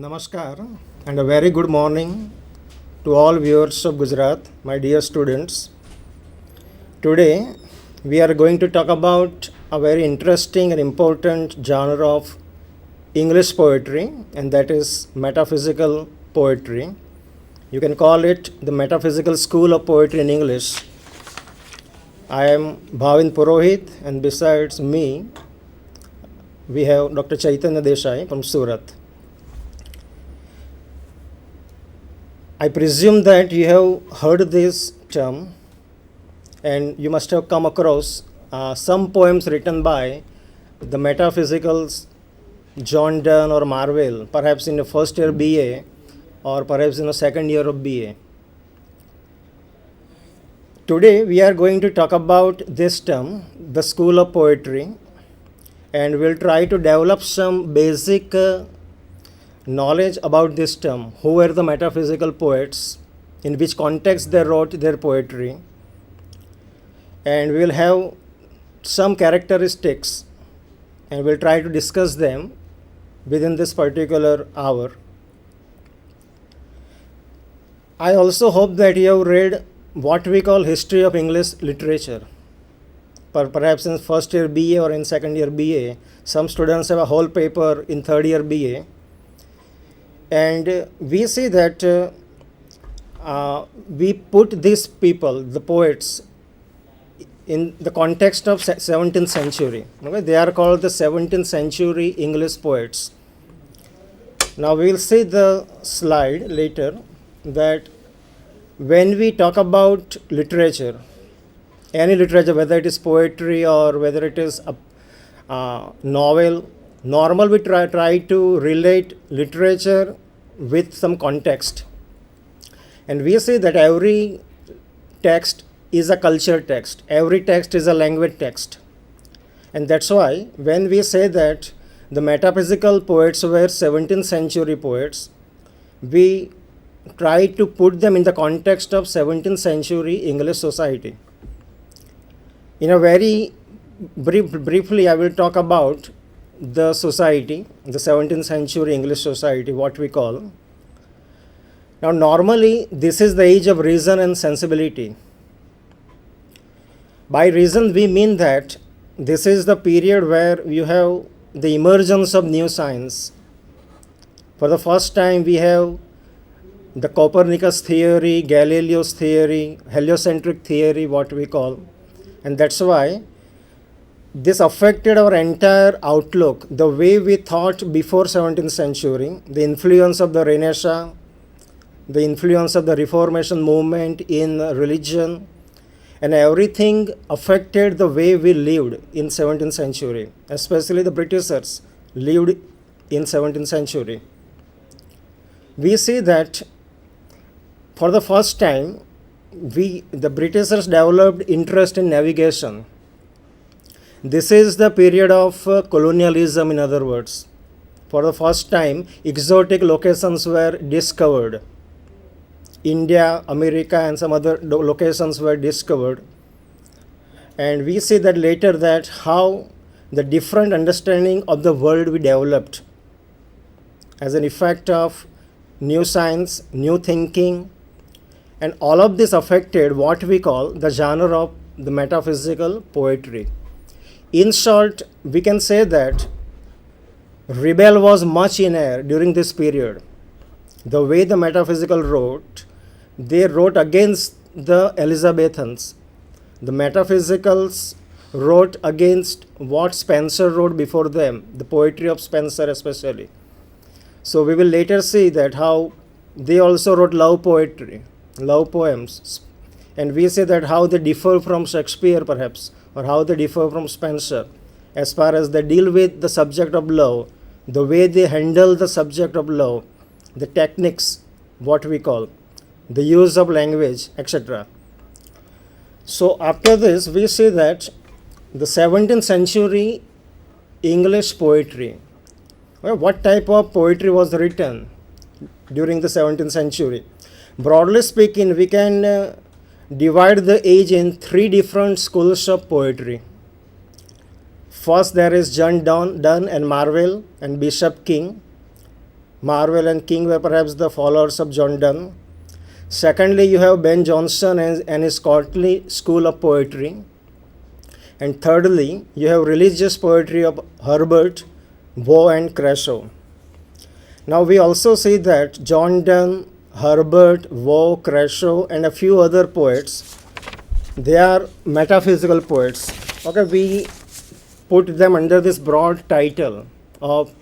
Namaskar and a very good morning to all viewers of Gujarat, my dear students. Today we are going to talk about a very interesting and important genre of English poetry, and that is metaphysical poetry. You can call it the metaphysical school of poetry in English. I am Bhavin Purohit, and besides me we have Dr. Chaitanya Desai from Surat. I presume that you have heard this term and you must have come across some poems written by the metaphysicals John Donne or Marvell, perhaps in the first year BA or perhaps in the second year of BA. Today we are going to talk about this term, the school of poetry, and we'll try to develop some basic knowledge about this term. Who were the metaphysical poets, in which context they wrote their poetry, and we will have some characteristics and we'll try to discuss them within this particular hour. I also hope that you have read what we call history of English literature. Perhaps in first year BA or in second year BA, some students have a whole paper in third year BA. And we see that we put these people, the poets, in the context of 17th century. Okay? They are called the 17th century English poets. Now we will see the slide later that when we talk about literature, any literature, whether it is poetry or whether it is a novel, normal we try to relate literature with some context, and we say that every text is a culture text, every text is a language text, and that's why when we say that the metaphysical poets were 17th century poets, we try to put them in the context of 17th century English society. In a very briefly I will talk about the society, the 17th century English society, what we call. Now normally this is the age of reason and sensibility. By reason we mean that this is the period where you have the emergence of new science. For the first time we have the Copernicus theory, Galileo's theory, heliocentric theory, what we call, and that's why this affected our entire outlook, the way we thought before 17th century, the influence of the Renaissance, the influence of the Reformation movement in religion, and everything affected the way we lived in 17th century, especially the Britishers lived in 17th century. We see that for the first time, the Britishers developed interest in navigation. This is the period of colonialism, in other words. For the first time, exotic locations were discovered. India, America, and some other locations were discovered. And we see that later that how the different understanding of the world we developed as an effect of new science, new thinking, and all of this affected what we call the genre of the metaphysical poetry. In short, we can say that rebel was much in air during this period. The way the metaphysical wrote, they wrote against the Elizabethans. The metaphysicals wrote against what Spencer wrote before them, the poetry of Spencer especially. So we will later see that how they also wrote love poetry, love poems, and we say that how they differ from Shakespeare perhaps, or how they differ from Spencer as far as they deal with the subject of love, the way they handle the subject of love, the techniques, what we call, the use of language, etc. So after this, we see that the 17th century English poetry, what type of poetry was written during the 17th century? Broadly speaking, we can divide the age in three different schools of poetry. First, there is John Donne and Marvell and Bishop King. Marvell and King were perhaps the followers of John Donne. Secondly, you have Ben Jonson and his courtly school of poetry. And thirdly, you have religious poetry of Herbert, Waugh and Crashaw. Now we also see that John Donne, Herbert, Waugh, Crashaw and a few other poets, they are metaphysical poets. Okay, we put them under this broad title of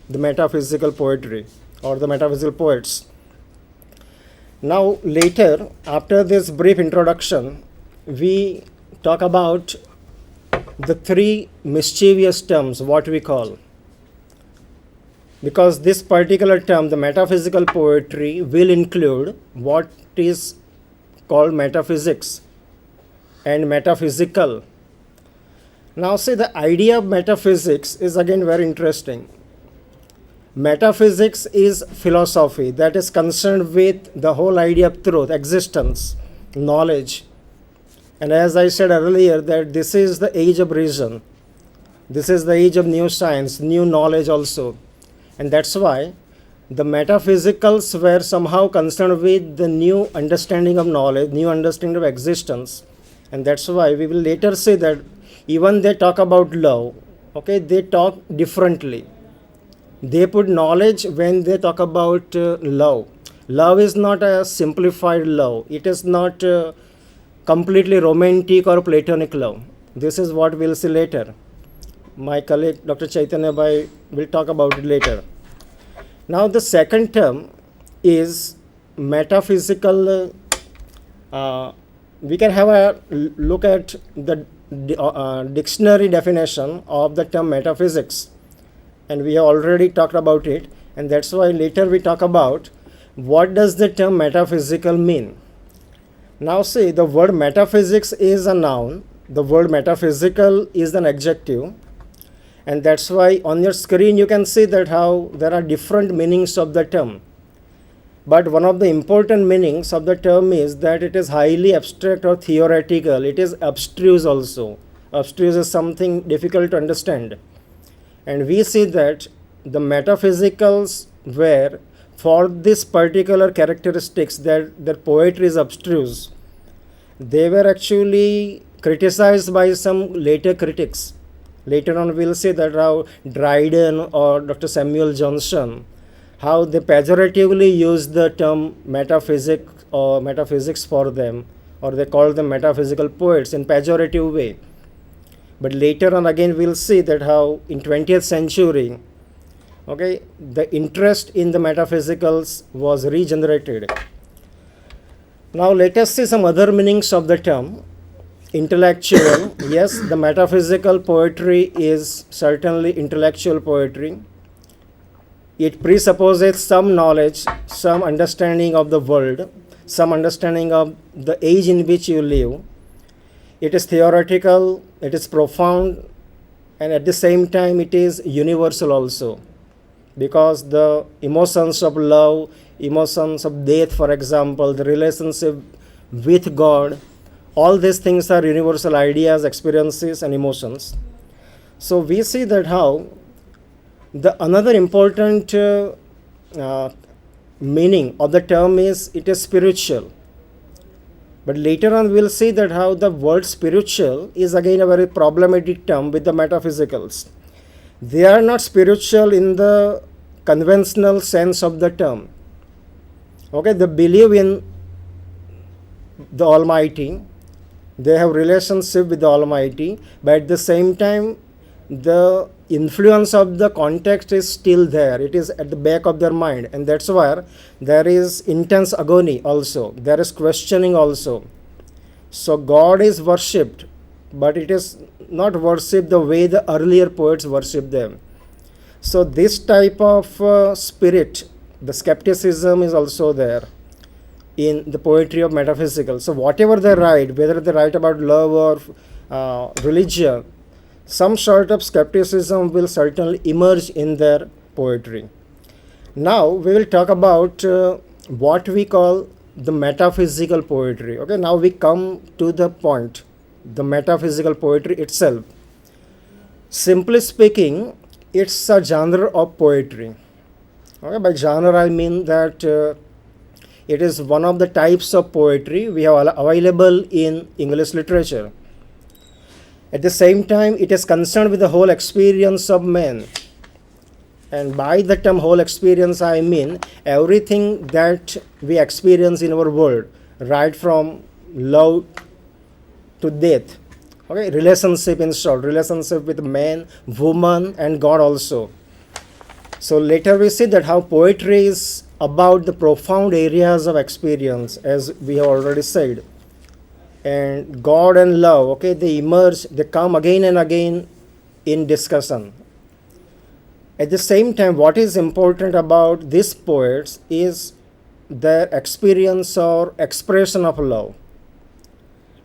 the metaphysical poetry or the metaphysical poets. Now later, after this brief introduction, we talk about the three mischievous terms, what we call. Because this particular term, the metaphysical poetry, will include what is called metaphysics and metaphysical. Now see, the idea of metaphysics is again very interesting. Metaphysics is philosophy that is concerned with the whole idea of truth, existence, knowledge. And as I said earlier, that this is the age of reason. This is the age of new science, new knowledge also. And that's why the metaphysicals were somehow concerned with the new understanding of knowledge, new understanding of existence. And that's why we will later say that even they talk about love, okay, they talk differently. They put knowledge when they talk about love. Love is not a simplified love. It is not completely romantic or platonic love. This is what we'll see later. My colleague Dr. Chaitanya Bhai will talk about it later. Now the second term is metaphysical. We can have a look at the dictionary definition of the term metaphysics. And we have already talked about it, and that's why later we talk about what does the term metaphysical mean. Now see, the word metaphysics is a noun, the word metaphysical is an adjective, and that's why on your screen you can see that how there are different meanings of the term. But one of the important meanings of the term is that it is highly abstract or theoretical. It is abstruse also. Abstruse is something difficult to understand. And we see that the metaphysicals were, for this particular characteristics, that their poetry is abstruse, they were actually criticized by some later critics. Later on we'll see that how Dryden or Dr. Samuel Johnson, how they pejoratively use the term metaphysics or metaphysics for them, or they call them metaphysical poets in pejorative way. But later on again we'll see that how in 20th century, okay, the interest in the metaphysicals was regenerated. Now let us see some other meanings of the term. Intellectual, yes, the metaphysical poetry is certainly intellectual poetry. It presupposes some knowledge, some understanding of the world, some understanding of the age in which you live. It is theoretical, it is profound, and at the same time it is universal also. Because the emotions of love, emotions of death, for example, the relationship with God, all these things are universal ideas, experiences and emotions. So we see that how the another important meaning of the term is it is spiritual. But later on we'll see that how the word spiritual is again a very problematic term with the metaphysicals. They are not spiritual in the conventional sense of the term. Okay, they believe in the Almighty, they have relationship with the Almighty, but at the same time the influence of the context is still there. It is at the back of their mind, and that's where there is intense agony also, there is questioning also. So God is worshipped, but it is not worshipped the way the earlier poets worshipped them. So this type of spirit, the skepticism is also there in the poetry of metaphysical. So whatever they write, whether they write about love or religion, some sort of skepticism will certainly emerge in their poetry. Now we will talk about what we call the metaphysical poetry. Okay, now we come to the point, the metaphysical poetry itself. Simply speaking, it's a genre of poetry. Okay, by genre I mean that it is one of the types of poetry we have available in English literature. At the same time, it is concerned with the whole experience of man. And by the term whole experience, I mean everything that we experience in our world, right from love to death. Okay, relationship in short, relationship with man, woman, and God also. So later we see that how poetry is about the profound areas of experience, as we have already said. And God and love, okay, they emerge, they come again and again in discussion. At the same time, what is important about these poets is their experience or expression of love.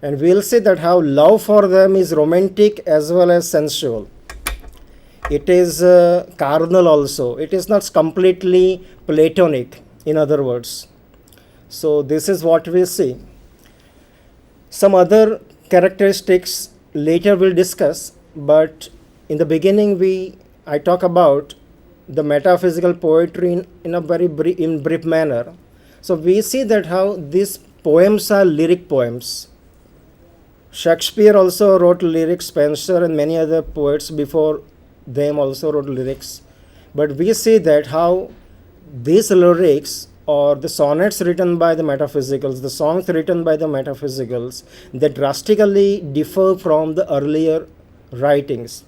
And we'll see that how love for them is romantic as well as sensual. It is carnal also. It is not completely platonic, in other words. So this is what we see. Some other characteristics later we'll discuss, but in the beginning I talk about the metaphysical poetry in a very brief manner. So we see that how these poems are lyric poems. Shakespeare also wrote lyrics, Spencer and many other poets before them also wrote lyrics. But we see that how these lyrics or the sonnets written by the metaphysicals, the songs written by the metaphysicals, they drastically differ from the earlier writings.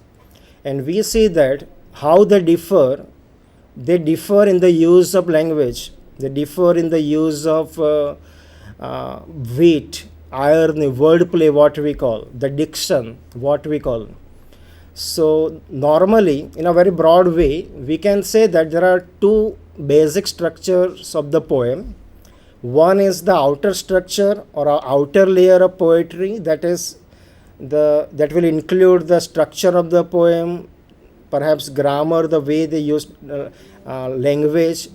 And we see that how they differ in the use of language, they differ in the use of wit, irony, wordplay, what we call, the diction, what we call. So normally, in a very broad way, we can say that there are two basic structures of the poem. One is the outer structure or outer layer of poetry, that will include the structure of the poem, perhaps grammar, the way they use language,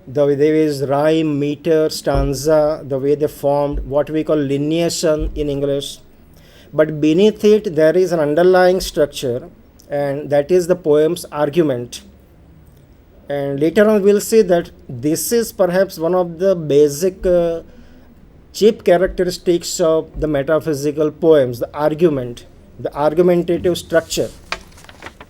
the way they use rhyme, meter, stanza, the way they formed, what we call lineation in English. But beneath it, there is an underlying structure, and that is the poem's argument. And later on, we'll see that this is perhaps one of the basic chief characteristics of the metaphysical poems, the argument, the argumentative structure.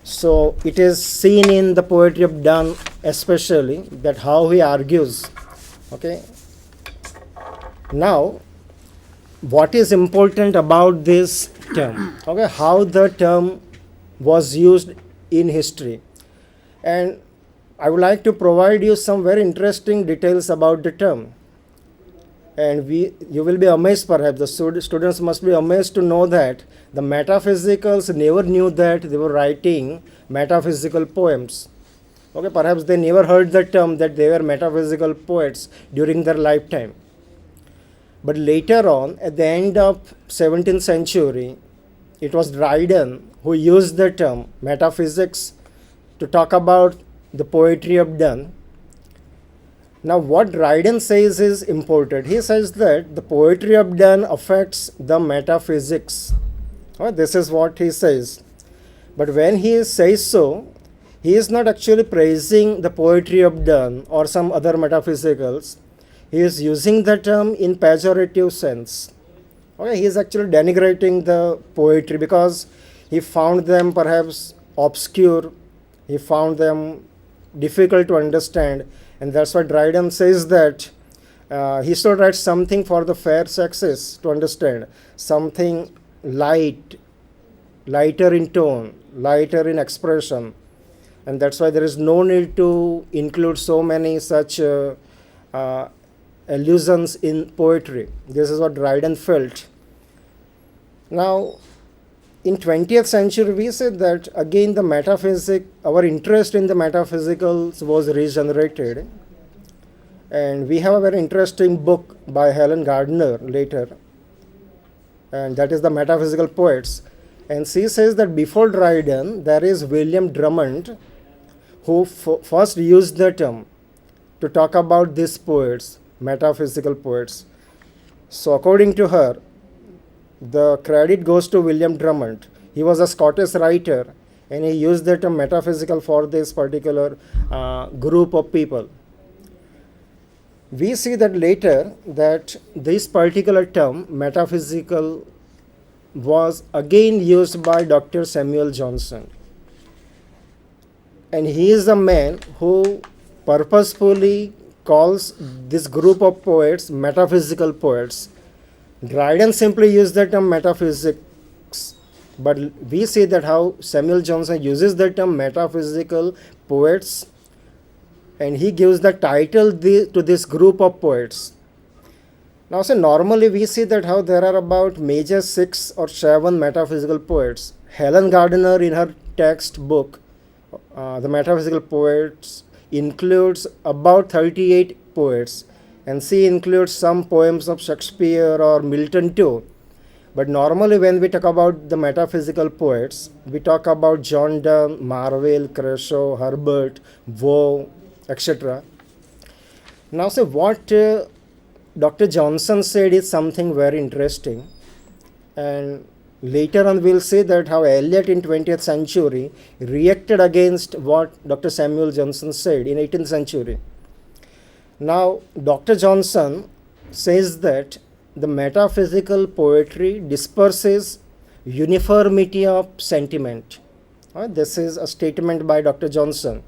So it is seen in the poetry of Donne especially, that how he argues. Okay. Now, what is important about this term? Okay, how the term was used in history. And I would like to provide you some very interesting details about the term. And you will be amazed, perhaps the students must be amazed to know that the metaphysicals never knew that they were writing metaphysical poems. Okay, perhaps they never heard the term that they were metaphysical poets during their lifetime. But later on, at the end of 17th century, it was Dryden who used the term metaphysics to talk about the poetry of Donne. Now, what Dryden says is important. He says that the poetry of Donne affects the metaphysics. This is what he says. But when he says so, he is not actually praising the poetry of Donne or some other metaphysicals. He is using the term in pejorative sense. He is actually denigrating the poetry because he found them perhaps obscure, he found them difficult to understand, and that's why Dryden says that he should write something for the fair sexes to understand, something lighter in tone, lighter in expression, and that's why there is no need to include so many such allusions in poetry. This is what Dryden felt. Now, in 20th century, we said that again our interest in the metaphysicals was regenerated. And we have a very interesting book by Helen Gardner later, and that is the Metaphysical Poets. And she says that before Dryden, there is William Drummond, who first used the term to talk about these poets, metaphysical poets. So according to her, the credit goes to William Drummond. He was a Scottish writer, and he used the term metaphysical for this particular group of people. We see that later that this particular term metaphysical was again used by Dr. Samuel Johnson, and he is the man who purposefully calls this group of poets metaphysical poets. Dryden simply used the term metaphysics, but we see that how Samuel Johnson uses the term metaphysical poets, and he gives the title to this group of poets. Now, so normally we see that how there are about major 6 or 7 metaphysical poets. Helen Gardner in her textbook, The Metaphysical Poets, includes about 38 poets, and she includes some poems of Shakespeare or Milton too. But normally when we talk about the metaphysical poets, we talk about John Donne, Marvell, Crashaw, Herbert, Vaux, etc. Now, so what Dr. Johnson said is something very interesting, and later on we'll see that how Eliot in 20th century reacted against what Dr. Samuel Johnson said in 18th century. Now, Dr. Johnson says that the metaphysical poetry disperses uniformity of sentiment. This is a statement by Dr. Johnson.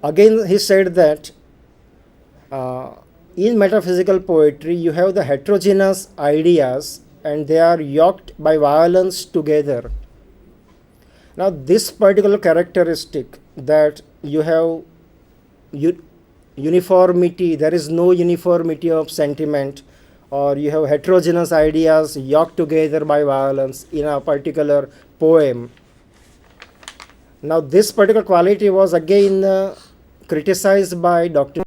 Again, he said that in metaphysical poetry, you have the heterogeneous ideas and they are yoked by violence together. Now, this particular characteristic that you have uniformity, there is no uniformity of sentiment, or you have heterogeneous ideas yoked together by violence in a particular poem. Now, this particular quality was again criticized by Dr.